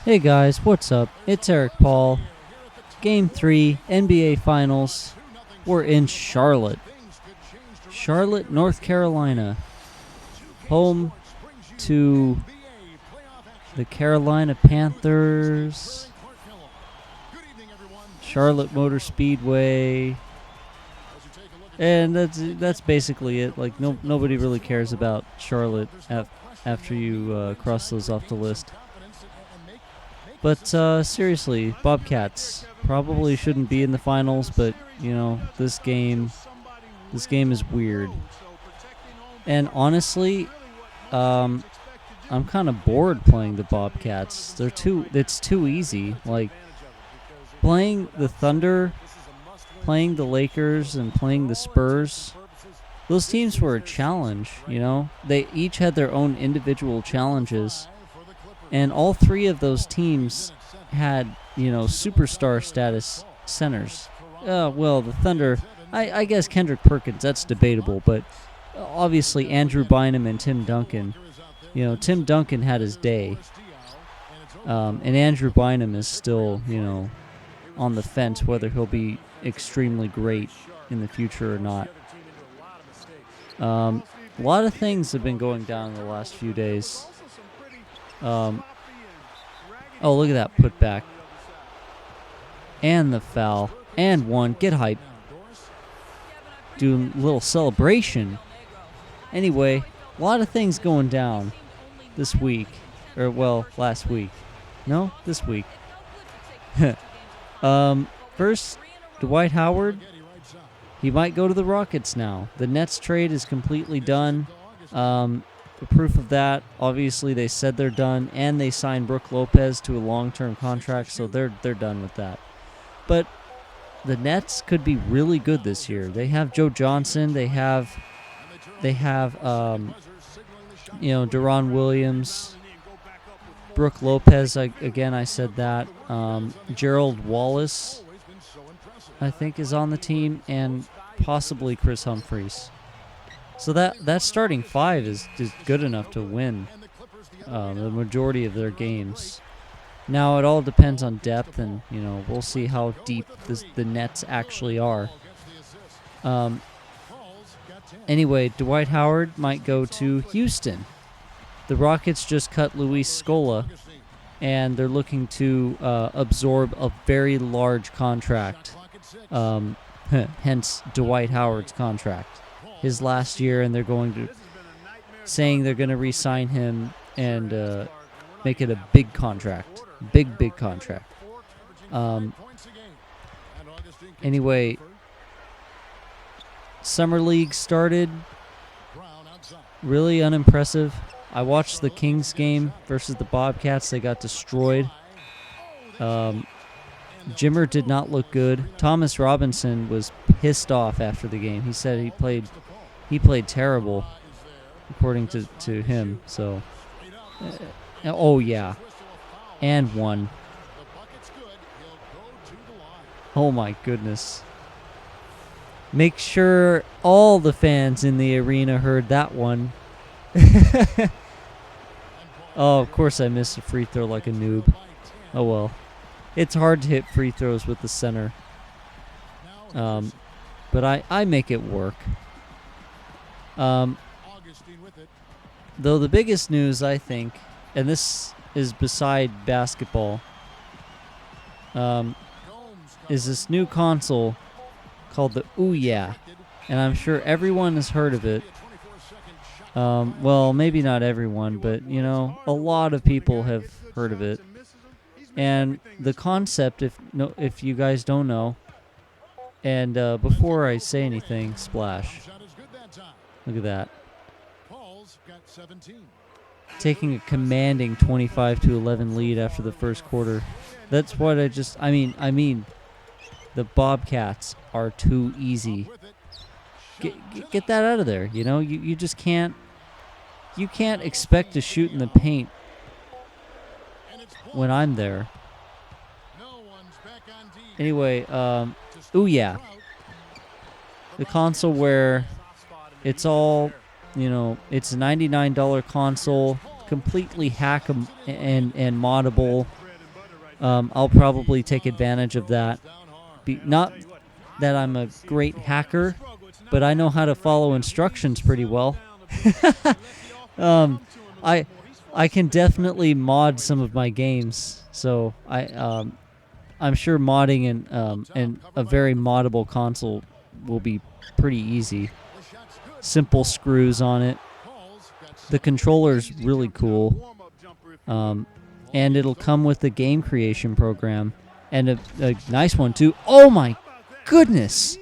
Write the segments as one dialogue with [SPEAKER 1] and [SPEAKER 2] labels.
[SPEAKER 1] Hey guys, what's up? It's Eric Paul. Game 3, NBA Finals. We're in Charlotte. Charlotte, North Carolina. Home to the Carolina Panthers. Charlotte Motor Speedway. And that's basically it. Like nobody really cares about Charlotte after you cross those off the list. But seriously, Bobcats probably shouldn't be in the finals, but you know, this game is weird. And honestly, I'm kind of bored playing the Bobcats. It's too easy. Like playing the Thunder, playing the Lakers, and playing the Spurs. Those teams were a challenge, you know? They each had their own individual challenges. And all three of those teams had, you know, superstar status centers. Well, the Thunder, I guess Kendrick Perkins, that's debatable, but obviously Andrew Bynum and Tim Duncan. You know, Tim Duncan had his day. And Andrew Bynum is still, you know, on the fence whether he'll be extremely great in the future or not. A lot of things have been going down in the last few days. Oh, look at that putback. And the foul. And one. Get hype. Do a little celebration. Anyway, a lot of things going down this week. Or, well, last week. No, this week. First, Dwight Howard. He might go to the Rockets now. The Nets trade is completely done. The proof of that, obviously, they said they're done, and they signed Brook Lopez to a long-term contract, so they're done with that. But the Nets could be really good this year. They have Joe Johnson. They have Deron Williams, Brook Lopez. I said that. Gerald Wallace, I think, is on the team, and possibly Chris Humphries. So that starting five is good enough to win the majority of their games. Now it all depends on depth, and you know we'll see how deep the Nets actually are. Anyway, Dwight Howard might go to Houston. The Rockets just cut Luis Scola, and they're looking to absorb a very large contract. Hence Dwight Howard's contract. His last year, and they're going to re-sign him and make it a big contract, big contract. Anyway, Summer League started. Really unimpressive. I watched the Kings game versus the Bobcats. They got destroyed. Jimmer did not look good. Thomas Robinson was pissed off after the game. He said he played terrible, according to him. So, oh yeah, and one. Oh my goodness. Make sure all the fans in the arena heard that one. Oh, of course I missed a free throw like a noob. Oh well. It's hard to hit free throws with the center. But I make it work. Though the biggest news, I think, and this is beside basketball, is this new console called the Ouya. And I'm sure everyone has heard of it. Well, maybe not everyone, but, you know, a lot of people have heard of it. And the concept, if you guys don't know, and before I say anything, splash. Look at that. Taking a commanding 25-11 lead after the first quarter. That's what I mean, the Bobcats are too easy. Get that out of there, you know? You just can't. You can't expect to shoot in the paint when I'm there. Anyway, Ouya. The console where it's all, you know, it's a $99 console, completely hack and moddable. I'll probably take advantage of that. Not that I'm a great hacker, but I know how to follow instructions pretty well. I can definitely mod some of my games, so I'm sure modding and a very moddable console will be pretty easy. Simple screws on it. The controller's really cool, and it'll come with the game creation program and a nice one too. Oh my goodness!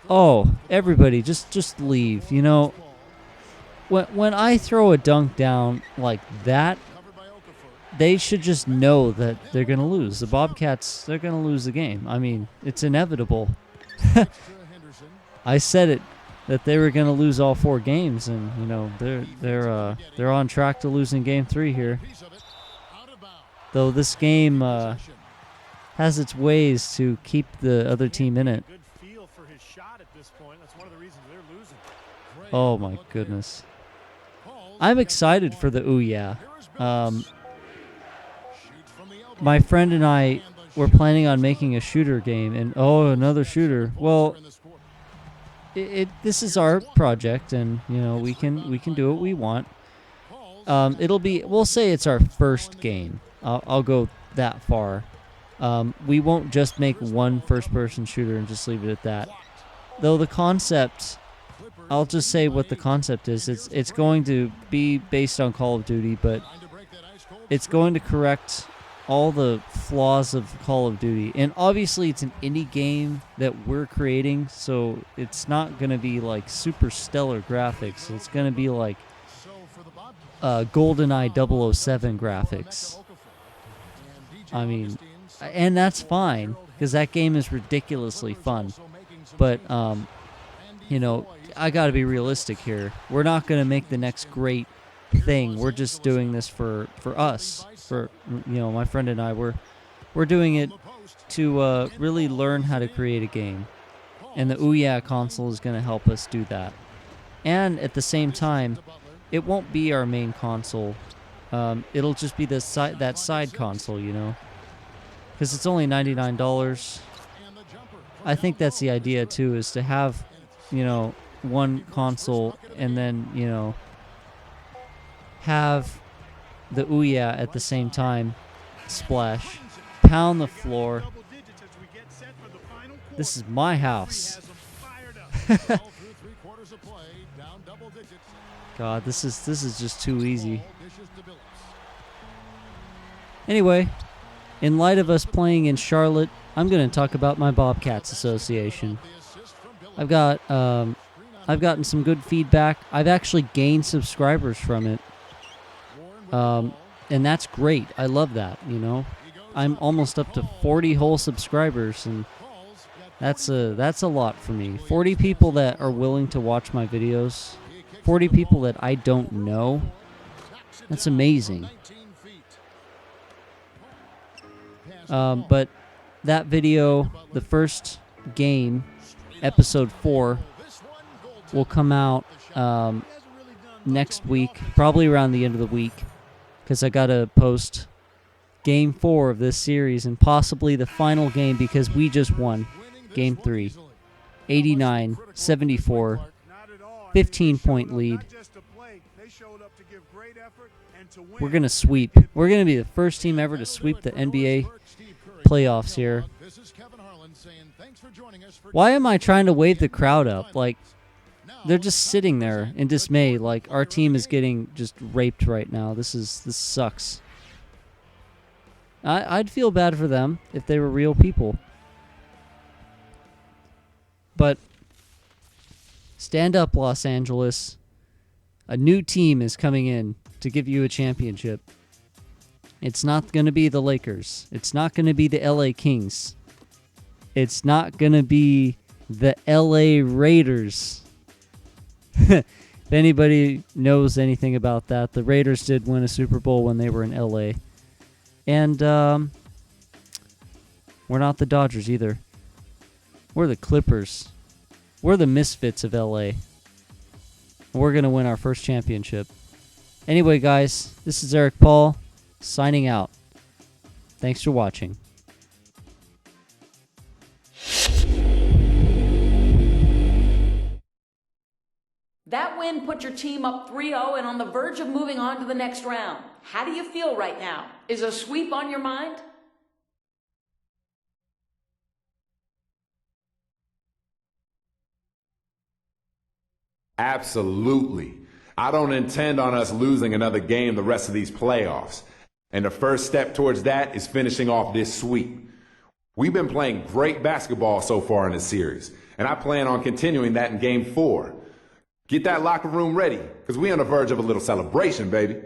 [SPEAKER 1] Oh, everybody, just leave. You know, when I throw a dunk down like that, they should just know that they're going to lose. The Bobcats, they're going to lose the game. I mean, it's inevitable. I said it, that they were going to lose all 4 games, and you know they're on track to losing Game 3 here. Though this game has its ways to keep the other team in it. Oh my goodness. I'm excited for the Ouya. My friend and I were planning on making a shooter game, and another shooter. Well, this is our project, and you know we can do what we want. We'll say it's our first game. I'll go that far. We won't just make one first-person shooter and just leave it at that. Though the concept, I'll just say what the concept is. It's going to be based on Call of Duty, but it's going to correct all the flaws of Call of Duty. And obviously it's an indie game that we're creating, so it's not going to be like super stellar graphics. It's going to be like GoldenEye 007 graphics. I mean, and that's fine, because that game is ridiculously fun. But, you know, I got to be realistic here. We're not going to make the next great thing. We're just doing this for us. For, you know, my friend and I, we're doing it to really learn how to create a game. And the Ouya console is going to help us do that. And at the same time, it won't be our main console. It'll just be that side console, you know. Because it's only $99. I think that's the idea, too, is to have, you know, one console and then, you know, have the Ouya at the same time. Splash. Pound the floor. This is my house. God, this is just too easy. Anyway, in light of us playing in Charlotte, I'm going to talk about my Bobcats association. I've gotten some good feedback. I've actually gained subscribers from it. And that's great. I love that, you know. I'm almost up to 40 whole subscribers, and that's a lot for me. 40 people that are willing to watch my videos. 40 people that I don't know. That's amazing. But that video, the first game, episode 4, will come out next week, probably around the end of the week, because I gotta post game 4 of this series and possibly the final game, because we just won game 3, 89-74, 15-point lead. We're gonna sweep. We're gonna be the first team ever to sweep the NBA playoffs here. Why am I trying to wave the crowd up? Like, they're just sitting there in dismay. Like, our team is getting just raped right now. This sucks. I'd feel bad for them if they were real people. But stand up, Los Angeles. A new team is coming in to give you a championship. It's not going to be the Lakers. It's not going to be the LA Kings. It's not going to be the LA Raiders. If anybody knows anything about that, the Raiders did win a Super Bowl when they were in LA. And we're not the Dodgers either. We're the Clippers. We're the misfits of LA. We're going to win our first championship. Anyway, guys, this is Eric Paul. signing out. Thanks for watching.
[SPEAKER 2] That win put your team up 3-0 and on the verge of moving on to the next round. How do you feel right now? Is a sweep on your mind?
[SPEAKER 3] Absolutely. I don't intend on us losing another game the rest of these playoffs. And the first step towards that is finishing off this sweep. We've been playing great basketball so far in this series, and I plan on continuing that in Game 4. Get that locker room ready, because we're on the verge of a little celebration, baby.